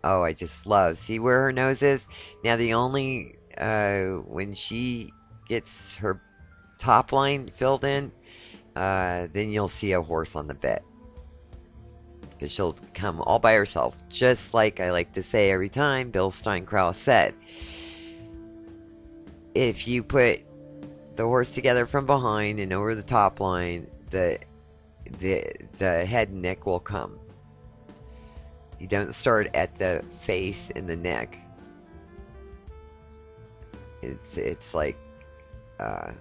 Oh, I just love. See where her nose is? Now the only when she gets her top line filled in, then you'll see a horse on the bit. Because she'll come all by herself. Just like I like to say every time, Bill Steinkraus said. If you put the horse together from behind and over the top line, the head and neck will come. You don't start at the face and the neck. It's like the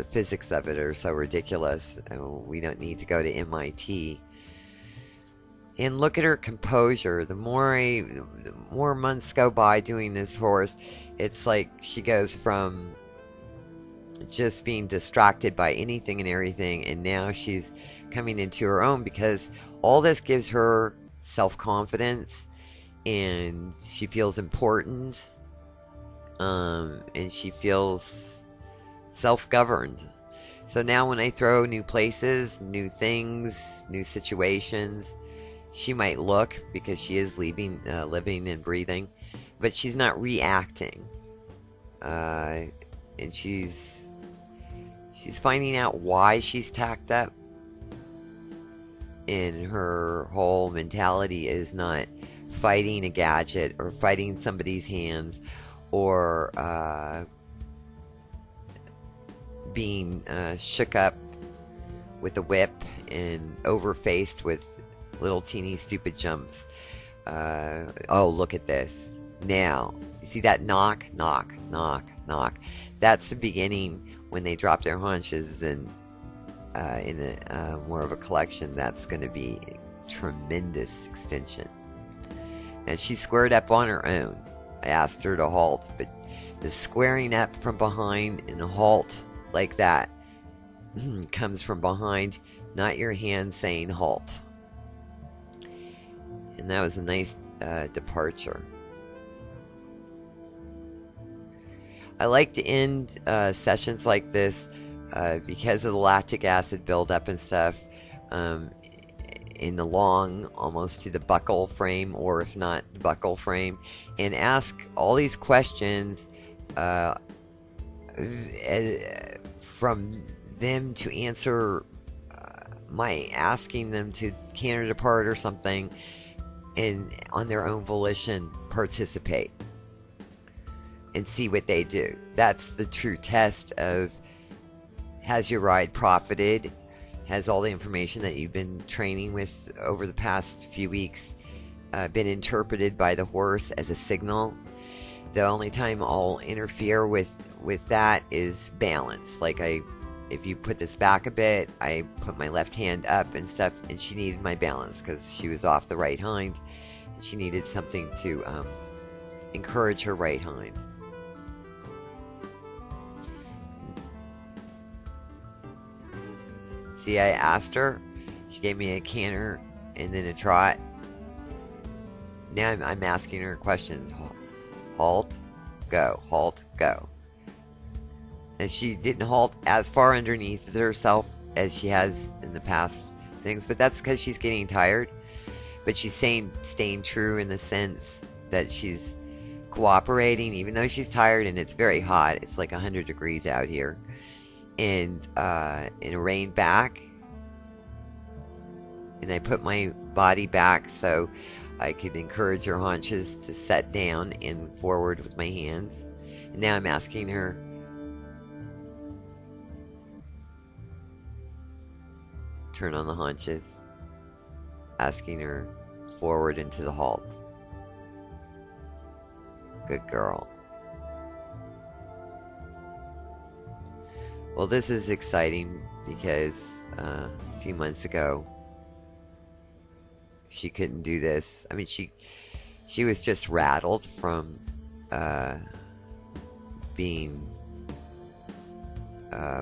physics of it are so ridiculous. We don't need to go to MIT. And look at her composure. The more months go by doing this horse, it's like she goes from just being distracted by anything and everything, and now she's coming into her own, because all this gives her self-confidence, and she feels important, and she feels self-governed. So now when I throw new places, new things, new situations, she might look, because she is living and breathing, but she's not reacting, and she's finding out why she's tacked up, and her whole mentality is not fighting a gadget or fighting somebody's hands or being shook up with a whip and overfaced with little teeny stupid jumps. Oh, look at this. Now, you see that knock, knock, knock, knock? That's the beginning. When they drop their haunches, then in more of a collection, that's going to be a tremendous extension. Now, she squared up on her own. I asked her to halt, but the squaring up from behind and a halt like that comes from behind, not your hand saying halt. And that was a nice departure. I like to end sessions like this because of the lactic acid buildup and stuff in the long, almost to the buckle frame, or if not the buckle frame, and ask all these questions from them to answer my asking them to canter depart or something, and on their own volition participate and see what they do. That's the true test of, has your ride profited? Has all the information that you've been training with over the past few weeks been interpreted by the horse as a signal? The only time I'll interfere with that is balance. Like if you put this back a bit, I put my left hand up and stuff, and she needed my balance because she was off the right hind, and she needed something to encourage her right hind. See, I asked her, she gave me a canter and then a trot. Now I'm asking her questions. Halt, go, halt, go. And she didn't halt as far underneath herself as she has in the past things, but that's because she's getting tired. But she's staying true in the sense that she's cooperating, even though she's tired and it's very hot. It's like 100 degrees out here. And rain back, and I put my body back so I could encourage her haunches to set down and forward with my hands. And now I'm asking her, turn on the haunches, asking her forward into the halt. Good girl. Well, this is exciting because a few months ago she couldn't do this. I mean, she was just rattled from being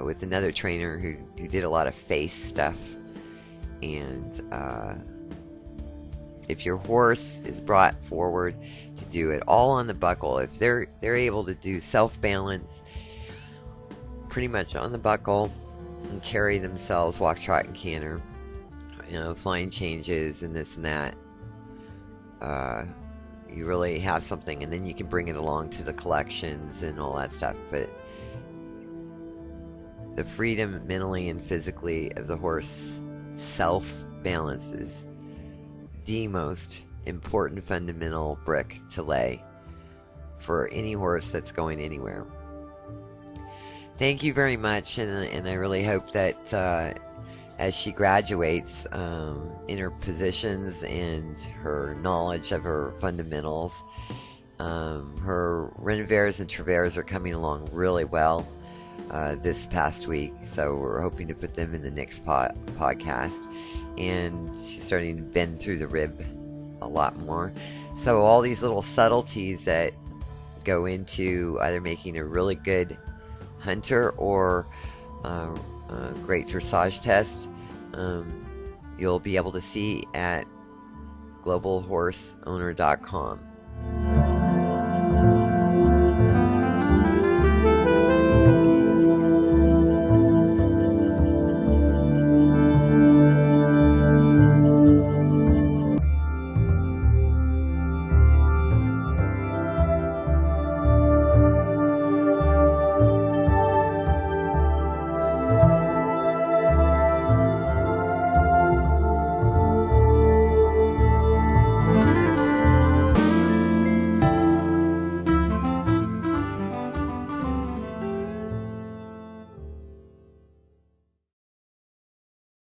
with another trainer who did a lot of face stuff. And if your horse is brought forward to do it all on the buckle, if they're able to do self-balance pretty much on the buckle and carry themselves, walk, trot, and canter, flying changes and this and that, you really have something, and then you can bring it along to the collections and all that stuff. But the freedom mentally and physically of the horse self-balance is the most important fundamental brick to lay for any horse that's going anywhere. Thank you very much, and I really hope that as she graduates in her positions and her knowledge of her fundamentals, her Renovairs and Travers are coming along really well this past week, so we're hoping to put them in the next podcast. And she's starting to bend through the rib a lot more. So all these little subtleties that go into either making a really good hunter or a great dressage test, you'll be able to see at globalhorseowner.com.